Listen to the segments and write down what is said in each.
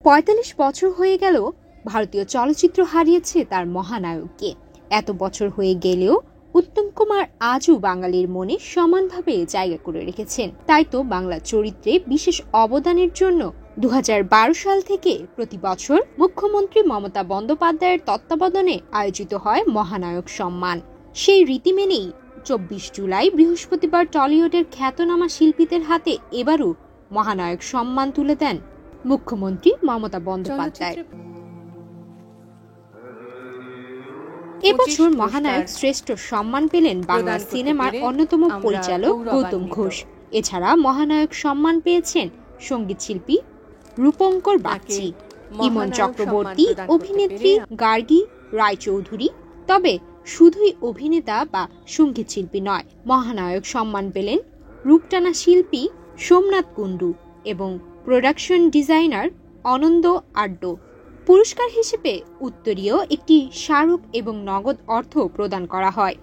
৪৫ বছর হয়ে গেল ভারতীয় চলচ্চিত্র হারিয়েছে তার মহানায়ককে। এত বছর হয়ে গেলেও উত্তম কুমার আজও বাঙালির মনে সমানভাবে জায়গা করে রেখেছেন। তাই তো বাংলা চরিত্রে বিশেষ অবদানের জন্য ২০১২ সাল থেকে প্রতি বছর মুখ্যমন্ত্রী মমতা বন্দ্যোপাধ্যায়ের তত্ত্বাবধানে আয়োজিত হয় মহানায়ক সম্মান। সেই রীতি মেনেই ২৪ জুলাই বৃহস্পতিবার টলিউডের খ্যাতনামা শিল্পীদের হাতে এবারও মহানায়ক সম্মান তুলে দেন মুখ্যমন্ত্রী মমতা বন্দ্যোপাধ্যায়। এবছর মহানায়ক শ্রেষ্ঠ সম্মান পেলেন বাংলা সিনেমার অন্যতম পরিচালক গৌতম ঘোষ। এছাড়া মহানায়ক সম্মান পেয়েছেন সঙ্গীত শিল্পী রূপঙ্কর বাগচি, ইমন চক্রবর্তী, অভিনেত্রী গার্গী রায়চৌধুরী। তবে শুধুই অভিনেতা বা সঙ্গীত শিল্পী নয়, মহানায়ক সম্মান পেলেন রূপটানা শিল্পী সোমনাথ কুণ্ডু এবং প্রোডাকশন ডিজাইনার অনন্দ আড্ড। পুরস্কার হিসেবে উত্তরীয় একটি স্মারক এবং নগদ অর্থ প্রদান করা হয়।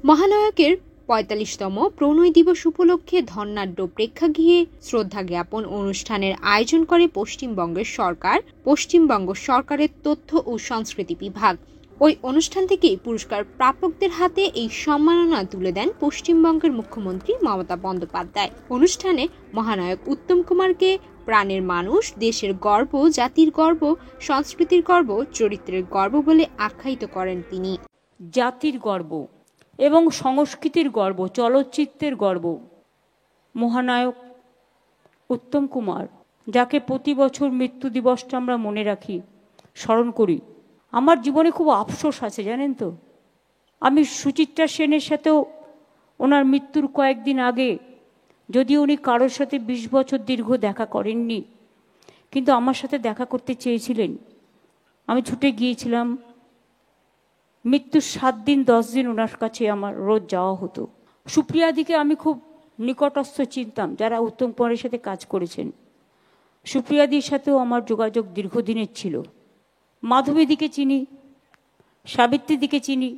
মহানায়কের ৪৫তম প্রণয় দিবস উপলক্ষে ধনাঢ্য প্রেক্ষাগৃহে শ্রদ্ধা জ্ঞাপন অনুষ্ঠানের আয়োজন করে পশ্চিমবঙ্গের সরকার, পশ্চিমবঙ্গ সরকারের তথ্য ও সংস্কৃতি বিভাগ। ওই অনুষ্ঠান থেকেই পুরস্কার প্রাপকদের হাতে এই সম্মাননা তুলে দেন পশ্চিমবঙ্গের মুখ্যমন্ত্রী মমতা বন্দ্যোপাধ্যায়। অনুষ্ঠানে মহানায়ক উত্তম কুমারকে প্রাণের মানুষ, দেশের গর্ব, জাতির গর্ব, সংস্কৃতির গর্ব, চরিত্রের গর্ব বলে আখ্যায়িত করেন তিনি। জাতির গর্ব এবং সংস্কৃতির গর্ব, চলচ্চিত্রের গর্ব মহানায়ক উত্তম কুমার, যাকে প্রতি বছর মৃত্যু দিবসটা আমরা মনে রাখি, স্মরণ করি। আমার জীবনে খুব আফসোস আছে, জানেন তো। আমি সুচিত্রা সেনের সাথেও ওনার মৃত্যুর কয়েকদিন আগে, যদিও উনি কারোর সাথে ২০ বছর দীর্ঘ দেখা করেননি, কিন্তু আমার সাথে দেখা করতে চেয়েছিলেন। আমি ছুটে গিয়েছিলাম। মৃত্যুর ৭ দিন ১০ দিন ওনার কাছে আমার রোজ যাওয়া হতো। সুপ্রিয়াদিকে আমি খুব নিকটস্থ চিনতাম, যারা উত্তম কুমারের সাথে কাজ করেছেন। সুপ্রিয়াদির সাথেও আমার যোগাযোগ দীর্ঘদিনের ছিল। মাধবীদিকে চিনি, সাবিত্রীদিকে চিনি,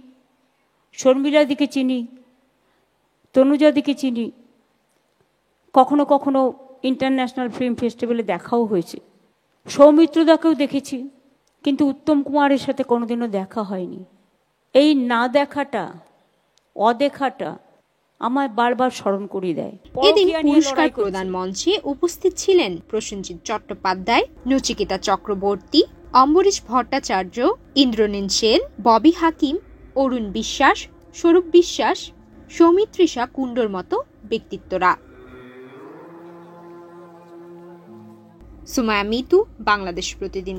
শর্মিলাদিকে চিনি, তনুজাদিকে চিনি। কখনো কখনো ইন্টারন্যাশনাল ফিল্ম ফেস্টিভ্যালে দেখাও হয়েছে। সৌমিত্রদাকেও দেখেছি, কিন্তু উত্তম কুমারের সাথে কোনোদিনও দেখা হয়নি। এই না দেখাটা, অদেখাটা আমায় বারবার স্মরণ করিয়ে দেয়। এদিন পুরস্কার প্রদান মঞ্চে উপস্থিত ছিলেন প্রসেনজিৎ চট্টোপাধ্যায়, নচিকেতা চক্রবর্তী, অম্বরীশ ভট্টাচার্য, ইন্দ্রনীল সেন, ববি হাকিম, অরুণ বিশ্বাস, স্বরূপ বিশ্বাস, সৌমিত্রিষা কুণ্ডুর মতো ব্যক্তিত্বরা। সুমায়া মিতু, বাংলাদেশ প্রতিদিন।